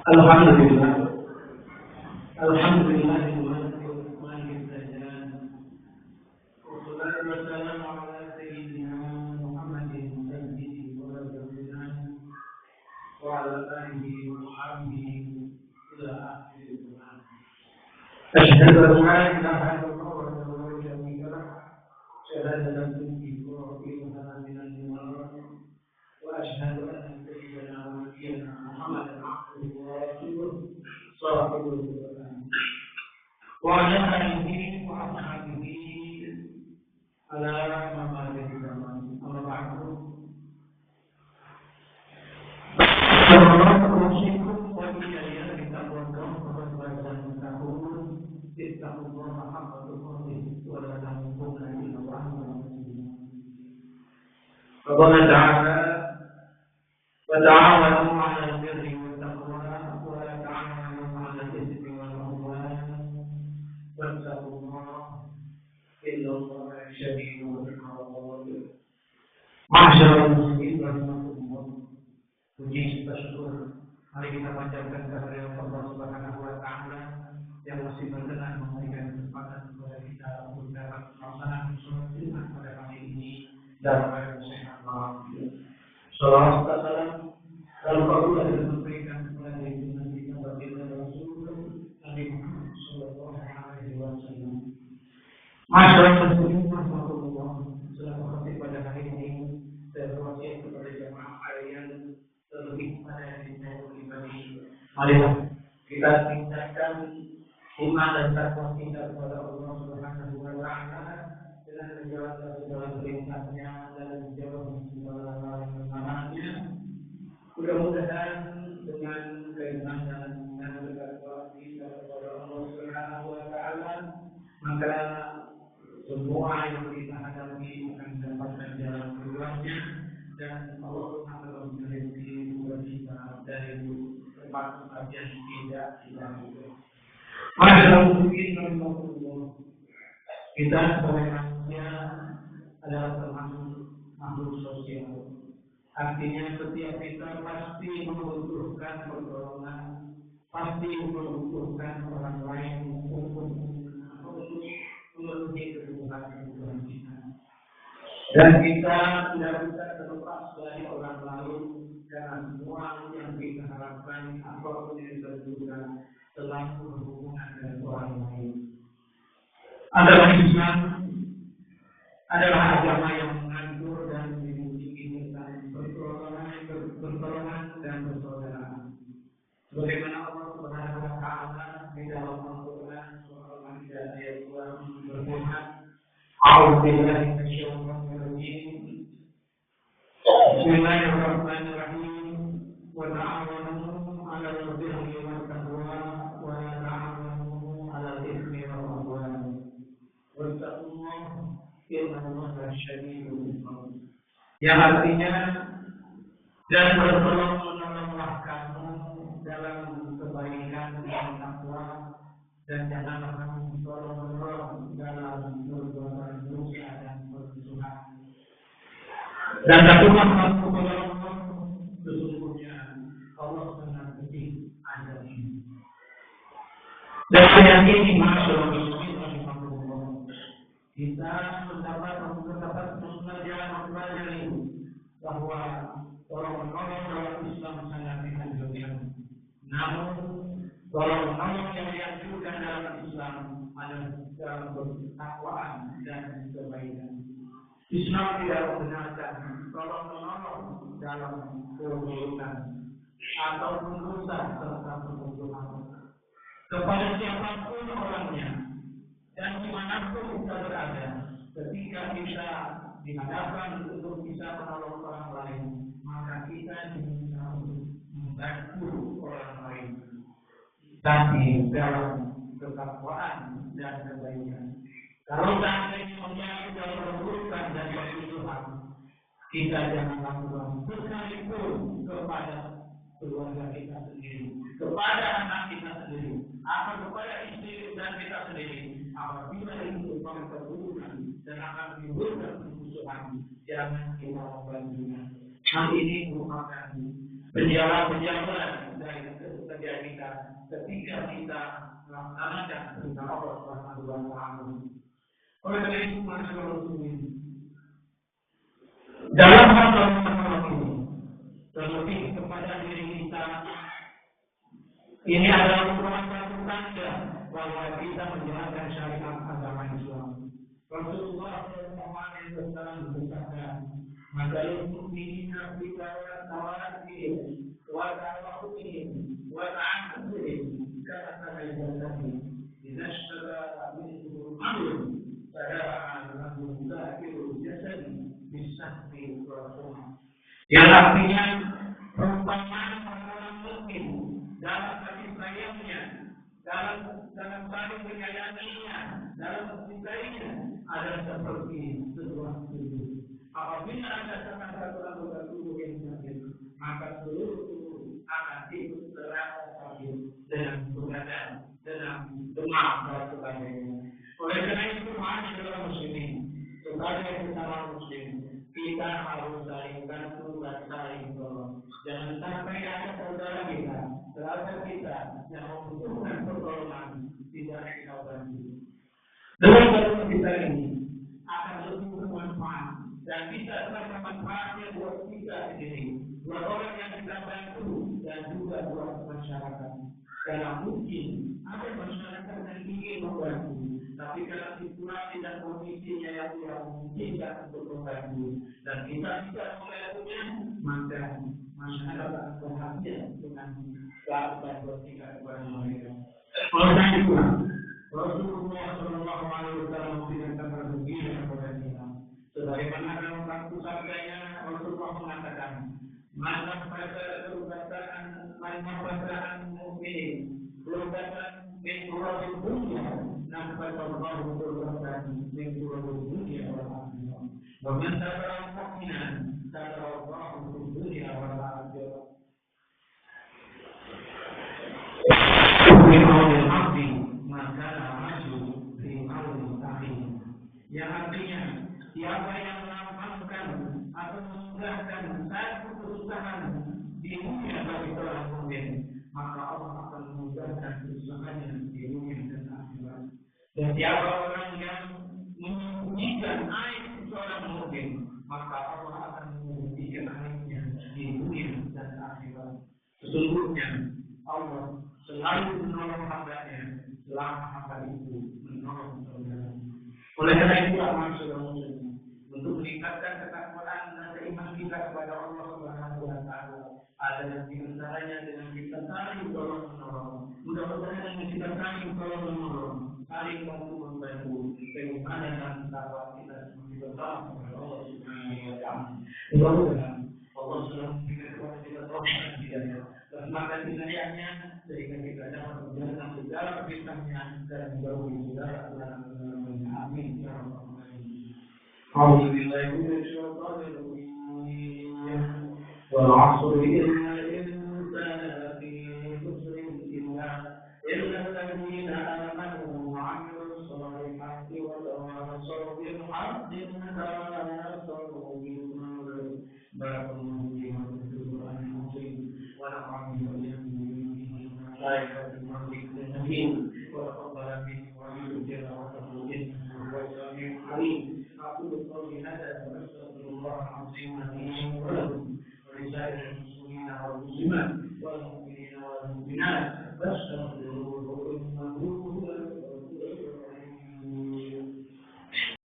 Alhamdulillah, Alhamdulillah, wassalatu wassalamu ala sayyidina Muhammadin sayyidi wa rasulina wa ala alihi wa sahbihi ila akhir zaman. Asyhadu an la ilaha illallah wa la syarika lah, syahadatan tunjibu wa tu'minu bihi wa asyhadu anna sayyidina wa nabiyyana Muhammadan abduhu wa rasuluhu sallallahu alaihi wasallam. وعلى آله وأصحابه على ممات الزمان أما بعد فأوصيكم وإياي بتقوى الله وتقون اتقوا الله حق تقاته ولا تموتن إلا وأنتم مسلمون. فقال تعالى وتعاونوا على البر والتقوى ولا تعاونوا على الإثم والعدوان واتقوا الله إن الله شديد العقاب. Masyaallah muslimin rahimakumullah. Puji syukur mari kita panjatkan kehadirat Allah Subhanahu wa taala yang masih berkenan memberikan kesempatan kepada kita untuk dapat melaksanakan sholat Jumat pada kali ini dalam keadaan sehat walafiat. Shalawat dan salam lalu kabul dan memberikan kepada Nabi kita baginda Rasulullah Nabi Muhammad sallallahu alaihi wasallam. Masyaallah muslimin rahimakumullah. Selamat khotib pada hari ini saya berwasiat kepada jemaah kalian terlebih pada diri saya pribadi. Marilah kita tingkatkan iman dan takwa kita kepada Allah Subhanahu wa taala dengan menjalankan segala perintahnya dan menjauhi segala larangannya. Mudah-mudahan dengan keimanan dan ketakwaan kita kepada Allah Subhanahu wa taala maka semua yang kita hadapi akan mendapatkan jalan keluarnya dan Allah akan memiliki kita dari tempat yang tidak dilalui. Masyaallah mungkin kita sebagai manusia adalah termasuk makhluk sosial. Artinya setiap kita pasti membutuhkan pertolongan, pasti membutuhkan orang lain untuk memenuhi kebutuhan kita. Dan kita tidak bisa terlepas dari orang lain karena semua yang kita harapkan apapun yang terjadi selalu berhubungan dengan orang lain. Agama Islam adalah agama yang mengatur dan memiliki tentang pertolongan dan persaudaraan. Sebagaimana Allah Subhanahu wa taala di dalam Al-Qur'an surah Al-Maidah ayat 2 berfirman, "A'udzu billahi minasyaitonir rajim. Bismillahirrahmanirrahim. Wa ta'awanu 'alal birri wat taqwa wa la ta'awanu 'alal itsmi wal 'udwan. Wattaqullaha innallaha syadidul 'iqab." Yang artinya dan bertolong-menolonglah kamu dalam kebaikan dan takwa dan janganlah kamu tolong-menolong dalam perbuatan dosa dan permusuhan. Dan takutlah kamu kepada Allah, sesungguhnya Allah sangat pedih azab ini. Dan ayat ini masyaallah muslimin rahimakumullah. Kita mendapat mempelajari bahwa tolong-menolong dalam Islam sangat dianjurkan. Namun tolong-menolong yang dianjurkan dalam Islam adalah dalam ketakwaan dan kebaikan. Islam tidak membenarkan tolong-menolong dalam keburukan ataupun dosa serta permusuhan kepada siapapun orangnya dan dimanapun kita berada. Ketika kita dihadapkan untuk bisa menolong orang lain, maka kita diminta untuk membantu orang lain, tapi dalam ketakwaan dan kebaikan. Kalau seandainya menjadi dalam keburukan dan permusuhan, kita jangan lakukan sekalipun kepada keluarga kita sendiri, kepada anak kita sendiri, atau kepada istri dan kita sendiri. Apabila itu merupakan keburukan dan akan menimbulkan permusuhan, jangan kita membantunya. Hal ini merupakan penjara dari terjadi kita ketika kita melaksanakan perintah Allah Subhanahu wa Ta'ala. Oleh karena itu, masyarakat muslimin, dalam hal ini, terlebih kepada diri kita, ini adalah merupakan satu tanda bahwa kita menjalankan syariat agama Islam. Rasulullah SAW bersabda, "Masalul mu'minina fi tawaddihim wa ta'awuhum wa ta'ammudihim kamathali al-jasadi idza ishtaka minhu al-'udw fada'a lahu sa'irul jasadi bis-sahwi wal-humma." Yang artinya perumpamaan orang mukmin dalam kasih sayangnya, dalam saling menyayanginya, dalam mencintainya adalah seperti sebuah tubuh. Apabila ada salah satu anggota tubuh yang sakit, maka seluruh tubuh akan ikut terasa sakit dengan berat, dengan demam dan sebagainya. Oleh karena itu, masyarakat muslimin, sebagai sesama muslim, kita harus saling bantu dan saling tolong. Jangan sampai ada saudara kita, saudara kita yang membutuhkan pertolongan tidak kita bantu. Dengan bantuan kita ini akan lebih bermanfaat dan bisa terasa manfaatnya buat kita sendiri, buat orang yang kita bantu dan juga buat masyarakat. Karena mungkin ada masyarakat yang ingin membantu, tapi karena situasi dan kondisinya yang tidak memungkinkan untuk membantu dan kita tidak membantunya, maka masyarakat bahagia dengan bantuan kita kepada mereka. Oleh karena itu, Rasulullah SAW memberikan kabar gembira kepada kita. Sebagaimana dalam satu sabdanya, Rasulullah mengatakan, "Maka pada perkataan mukmin, perkataan mengurangkan dunia, dan pada Allah perkataan mengurangkan dunia wal-akhirah. Bagaimana cara mukminan, cara Allah untuk dunia wal-akhirah. Yang artinya, siapa yang melakukan atau memudahkan satu kesusahan di dunia bagi seorang mukmin, maka Allah akan memudahkan kesusahannya di dunia dan akhirat. Dan siapa orang yang menyembunyikan aib seorang mukmin, maka Allah akan menyembunyikan aibnya di dunia dan akhirat. Sesungguhnya Allah selalu menolong hamba-Nya selama hamba itu menolong saudara. Oleh karena itu, maksud muslim untuk meningkatkan ketakwaan dan keimanan kita kepada Allah Subhanahu wa Ta'ala adalah di antaranya dengan kita saling tolong menolong. Mudah-mudahan dengan kita saling tolong menolong, saling membantu keimanan dan ketakwaan kita sebagai bersama kepada Allah Subhanahu wa Ta'ala. Mudah-mudahan Allah selalu memberikan kepada kita taufiq dan hidayah. Rahmat dan hidayahnya sehingga kita dapat menjalankan segala perintahnya dan menjauhi segala larangannya. Amin ya rabbal alamin. A'udzu billahi minasy syaithanir rajim. Wal 'asri innal insana lafi khusrin illa alladziina aamanu wa 'amilus shalihati wa tawassaw bil haqqi wa tawassaw bis sabr. Barakallahu fiikum wa Qur'anil azim. ونفعني وإياكم بآيات المؤمنين وتقبل مني ومنكم تلاوته إنه هو السميع العليم. أقول قولي هذا وأستغفر الله العظيم لي ولكم ولسائر المسلمين والمسلمات والمؤمنين والمؤمنات فاستغفروه إنه